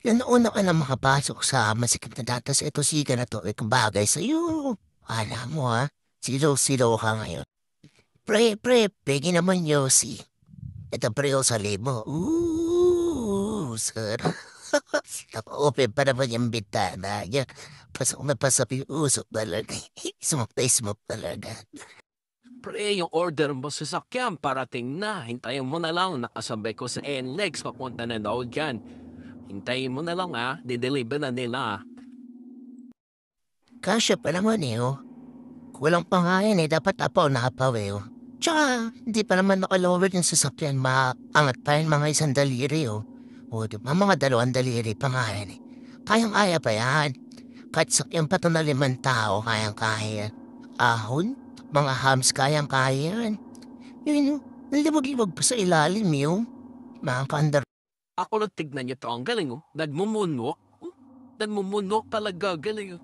Yun nauna ka na makapasok sa masikip na datas ito siga na to, bagay sa'yo. Alam mo ha, silo-silo ka ngayon. Pre, pegi naman Yossi. Ito pre o sa limo. Sir. Naka-open pa naman yung bitana niya. Pasok na pasok yung usok talaga. Smoke talaga. Pre, yung order mo sa sakyan, parating na. Hintayin mo na lang, nakasabay ko sa NLEX, papunta na daw dyan. Hintayin mo na lang dideliver na nila. Kasya pa naman oh. Walang pangayan dapat apaw na apaw Tsaka, hindi pa naman nakalower yung sasakyan, maangat pa yung mga isang daliri O, di ba, mga dalawang daliri pa nga Kayang-kaya pa yan. Kahit sakyan pa to na 5 tao, kayang-kaya. Ahon, mga hams, kayang-kaya yan. Yun, nalibog-libog pa sa ilalim Mga kandar. Ako lang tignan niyo to, ang galing Nagmumunok. Nagmumunok talaga, galing.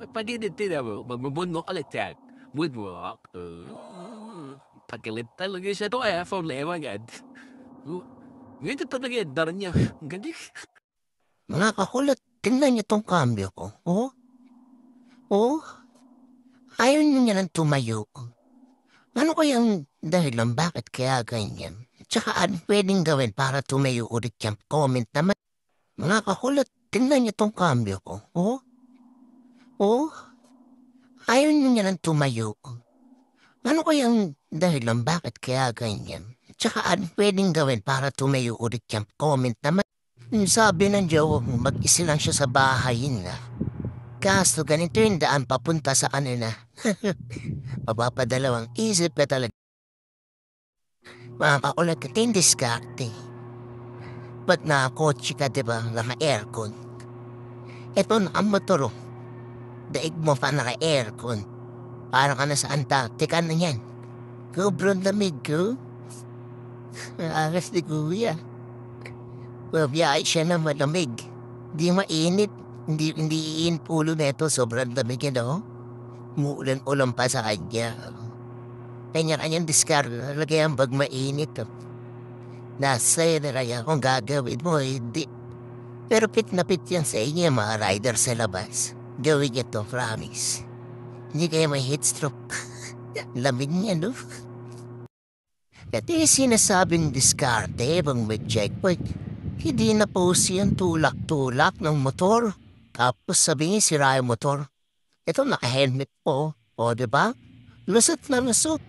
Pag-init din ako, magmumunok ulit yan. Moonwalk. Pagkilit talaga siya to problema yan. Ganito talaga yan, daran niya. Ang galing. Mga kakulat, tingnan niyo tong cambio ko. Ayaw niya nang tumayo. Ano kayang dahilan bakit kaya ganyan? Tsaka ano pwedeng gawin para tumayo ulit yung comment naman? Mga kakulat, tingnan niyo tong cambio ko. Ayaw niya nang tumayo. Ano kayang dahilan bakit kaya ganyan? Tsaka ano pwedeng gawin para tumayo ulit yung comment naman? Sabi ng jowa mo, mag-isa lang siya sa bahay na. Kaso ganito yung daan papunta sa kanila. Mapapadalawang isip ka talaga. Mga kakulat ka, yung diskarte. Ba't nakakotse ka, diba? Naka-aircon. Ito na ang motor, daig mo pa naka-aircon. Parang ka na sa Antarctica na yan. Sobrang lamig ko. Aras ni Kuya. Biyay siya na malamig. Di mainit. Hindi iinit ulo neto. Sobrang lamig yan, Muulan-ulan pa sa kanya. Kanya-kanyang discard. Lagyan pag mainit. Nasa na kaya kung gagawin mo, hindi. Pero pit na pit yan sa inyo, mga rider sa labas. Gawin niyo to, promise. Hindi kayo may heat stroke. Lamig niya, no? Dati sinasabing diskarte bang may checkpoint. Hindi na po siyang tulak-tulak ng motor. Tapos sabihin sira yung motor. Ito naka-helmet po. O, diba? Lusot na lusot.